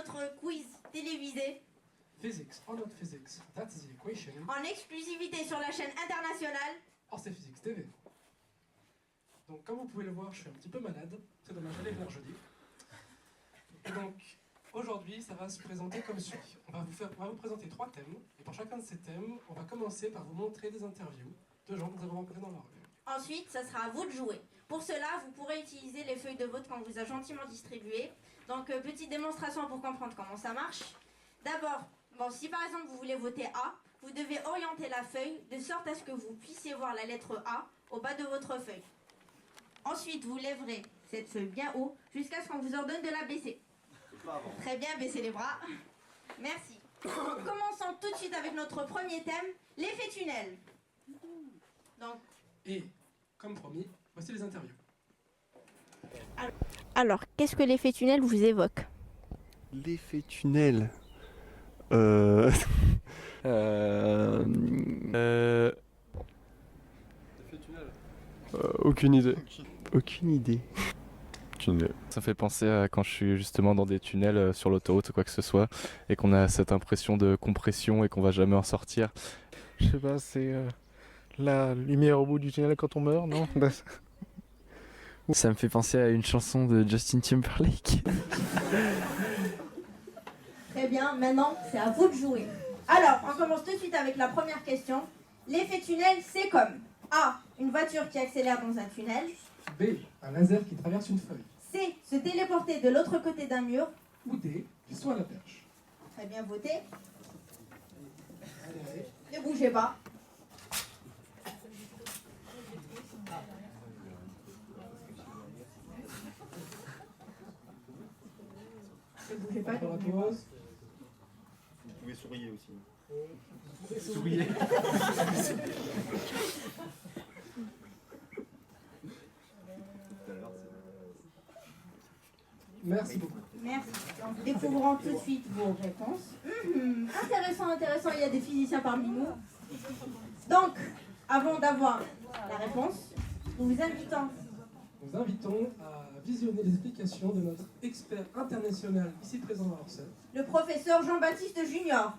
notre quiz télévisé Physics or not physics, that's the equation. en exclusivité sur la chaîne internationale. Or c'est Physics TV. Donc comme vous pouvez le voir, je suis un petit peu malade. C'est dommage, j'allais venir jeudi. Et donc aujourd'hui, ça va se présenter comme suit. On va vous présenter 3 thèmes. Et pour chacun de ces thèmes, on va commencer par vous montrer des interviews de gens que nous avons rencontrés dans la rue. Ensuite, ça sera à vous de jouer. Pour cela, vous pourrez utiliser les feuilles de vote qu'on vous a gentiment distribuées. Donc, petite démonstration pour comprendre comment ça marche. D'abord, si par exemple vous voulez voter A, vous devez orienter la feuille de sorte à ce que vous puissiez voir la lettre A au bas de votre feuille. Ensuite, vous lèverez cette feuille bien haut jusqu'à ce qu'on vous ordonne de la baisser. Très bien, baissez les bras. Merci. Commençons tout de suite avec notre premier thème, l'effet tunnel. Donc, Et comme promis, voici les interviews. Alors, qu'est-ce que l'effet tunnel vous évoque? L'effet tunnel. Aucune idée. Aucune idée. Ça fait penser à quand je suis justement dans des tunnels sur l'autoroute ou quoi que ce soit et qu'on a cette impression de compression et qu'on va jamais en sortir. Je sais pas, c'est la lumière au bout du tunnel quand on meurt, non? Ça me fait penser à une chanson de Justin Timberlake. Très bien, maintenant c'est à vous de jouer. Alors, on commence tout de suite avec la première question. L'effet tunnel, c'est comme A, une voiture qui accélère dans un tunnel. B, un laser qui traverse une feuille. C, se téléporter de l'autre côté d'un mur. Ou D, du saut à la perche. Très bien voté. Ne bougez pas. Ne bougez pas. Pendant la pause. Vous pouvez sourire aussi. Souriez. Merci beaucoup. Merci. Donc, découvrons tout de suite vos réponses. Intéressant, il y a des physiciens parmi nous. Donc, avant d'avoir la réponse, nous vous invitons à visionner les explications de notre expert international ici présent à Orsay, le professeur Jean-Baptiste Junior.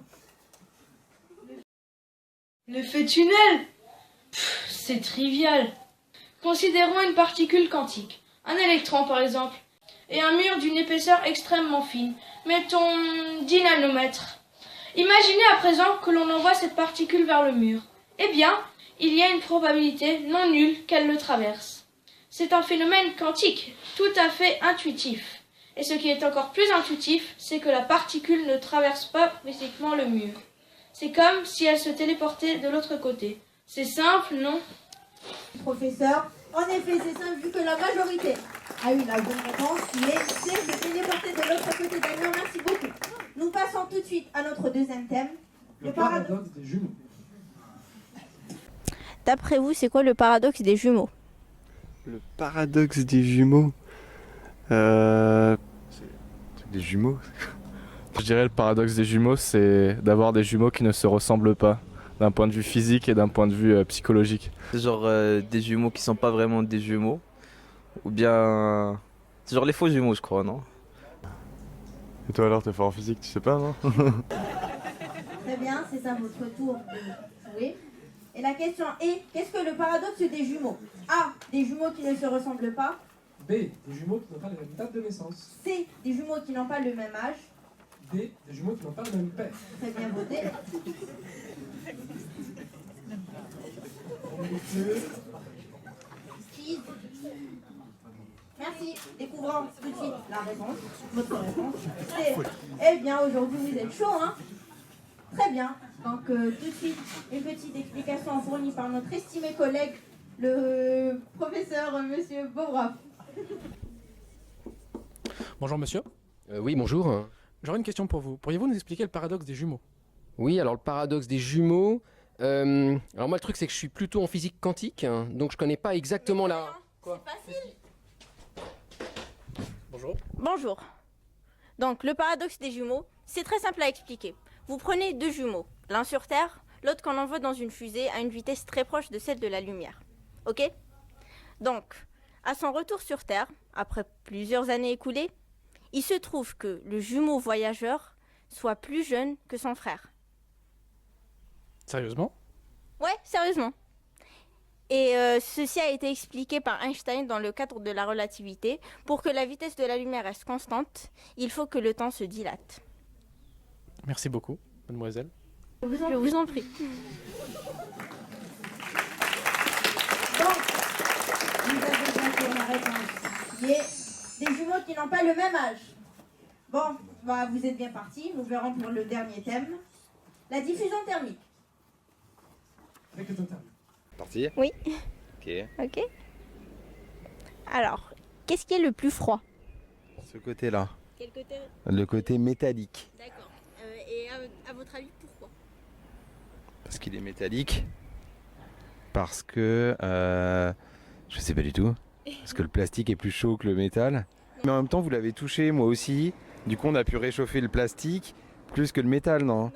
L'effet tunnel, c'est trivial. Considérons une particule quantique, un électron par exemple, et un mur d'une épaisseur extrêmement fine, mettons 10 nanomètres. Imaginez à présent que l'on envoie cette particule vers le mur. Eh bien, il y a une probabilité non nulle qu'elle le traverse. C'est un phénomène quantique, tout à fait intuitif. Et ce qui est encore plus intuitif, c'est que la particule ne traverse pas physiquement le mur. C'est comme si elle se téléportait de l'autre côté. C'est simple, non? Professeur, en effet, c'est simple vu que la majorité a eu la bonne réponse, mais c'est se téléporter de l'autre côté d'un mur. Merci beaucoup. Nous passons tout de suite à notre deuxième thème, le paradoxe des jumeaux. D'après vous, c'est quoi le paradoxe des jumeaux? Le paradoxe des jumeaux. Des jumeaux. Je dirais le paradoxe des jumeaux, c'est d'avoir des jumeaux qui ne se ressemblent pas, d'un point de vue physique et d'un point de vue psychologique. C'est genre des jumeaux qui sont pas vraiment des jumeaux. Ou bien... C'est genre les faux jumeaux, je crois, non? Et toi alors, t'es fort en physique, tu sais pas, non? Très bien, c'est ça votre tour de jouer. Et la question est, qu'est-ce que le paradoxe des jumeaux? A, des jumeaux qui ne se ressemblent pas. B, des jumeaux qui n'ont pas la même date de naissance. C, des jumeaux qui n'ont pas le même âge. D, des jumeaux qui n'ont pas le même père. Très bien voté. Merci. Découvrons tout de suite la réponse. Votre réponse. Eh bien, aujourd'hui, vous êtes chaud, hein? Très bien. Donc, tout de suite, une petite explication fournie par notre estimé collègue, le professeur Monsieur Beaubraf. Bonjour monsieur. Oui, bonjour. J'aurais une question pour vous. Pourriez-vous nous expliquer le paradoxe des jumeaux? Oui, alors le paradoxe des jumeaux. Alors moi, le truc, c'est que je suis plutôt en physique quantique, hein, donc je connais pas exactement la... C'est facile. Bonjour. Bonjour. Donc, le paradoxe des jumeaux, c'est très simple à expliquer. Vous prenez 2 jumeaux, l'un sur Terre, l'autre qu'on envoie dans une fusée à une vitesse très proche de celle de la lumière. Ok? Donc, à son retour sur Terre, après plusieurs années écoulées, Il se trouve que le jumeau voyageur soit plus jeune que son frère. Sérieusement? Ouais, sérieusement. Et ceci a été expliqué par Einstein dans le cadre de la relativité. Pour que la vitesse de la lumière reste constante, il faut que le temps se dilate. Merci beaucoup, mademoiselle. Je vous en prie. Donc, vous avez bien fait la réponse, qui est des jumeaux qui n'ont pas le même âge. Bon, bah, vous êtes bien partis. Nous verrons pour le dernier thème. La diffusion thermique. Avec le total. Parti? Oui. Ok. Ok. Alors, qu'est-ce qui est le plus froid? Ce côté-là. Quel côté? Le côté métallique. D'accord. Et à votre avis, pourquoi? Parce qu'il est métallique. Parce que... je sais pas du tout. Parce que le plastique est plus chaud que le métal. Mais en même temps, vous l'avez touché, moi aussi. Du coup, on a pu réchauffer le plastique plus que le métal, non?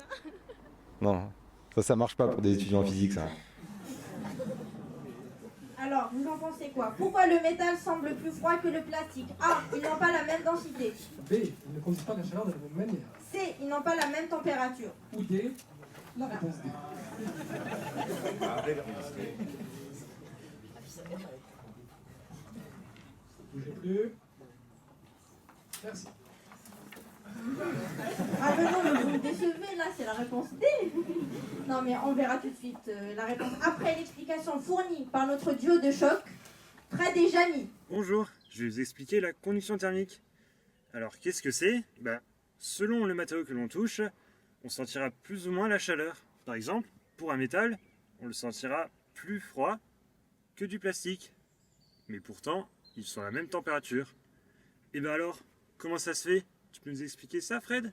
Non. Ça marche pas pour des étudiants en physique, ça. Alors, vous en pensez quoi? Pourquoi le métal semble plus froid que le plastique? A. Ils n'ont pas la même densité. B. Ils ne conduisent pas la chaleur de la même manière. C. Ils n'ont pas la même température. Ou D. La réponse D. Bougez plus. Merci. Ah mais non, mais vous me décevez là, c'est la réponse D. Non mais on verra tout de suite la réponse après l'explication fournie par notre duo de choc, Fred et Jamy. Bonjour, je vais vous expliquer la conduction thermique. Alors qu'est-ce que c'est? Selon le matériau que l'on touche, on sentira plus ou moins la chaleur. Par exemple, pour un métal, on le sentira plus froid que du plastique. Mais pourtant, ils sont à la même température. Et alors, comment ça se fait? Tu peux nous expliquer ça, Fred?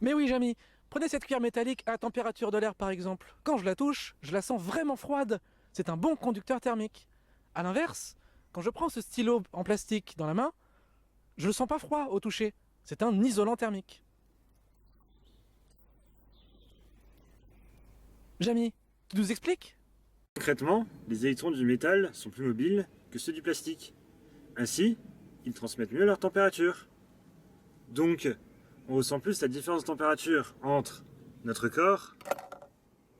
Mais oui, Jamy. Prenez cette cuillère métallique à la température de l'air, par exemple. Quand je la touche, je la sens vraiment froide. C'est un bon conducteur thermique. A l'inverse, quand je prends ce stylo en plastique dans la main, je le sens pas froid au toucher. C'est un isolant thermique. Jamy, tu nous expliques? Concrètement, les électrons du métal sont plus mobiles que ceux du plastique. Ainsi, ils transmettent mieux leur température. Donc, on ressent plus la différence de température entre notre corps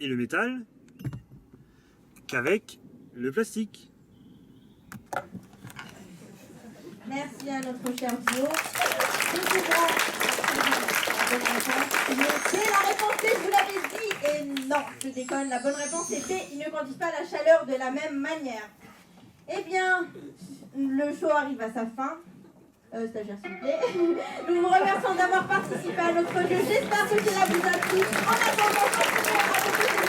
et le métal qu'avec le plastique. Merci à notre cher duo. Nous pouvons la bonne réponse. C'est la réponse C, je vous l'avais dit. Et non, je déconne, la bonne réponse est B. Ils ne conduisent pas la chaleur de la même manière. Eh bien, le show arrive à sa fin. Stagiaire, s'il vous plaît. Nous vous remercions d'avoir participé à notre jeu. J'espère que cela vous a plu. En attendant, continuez à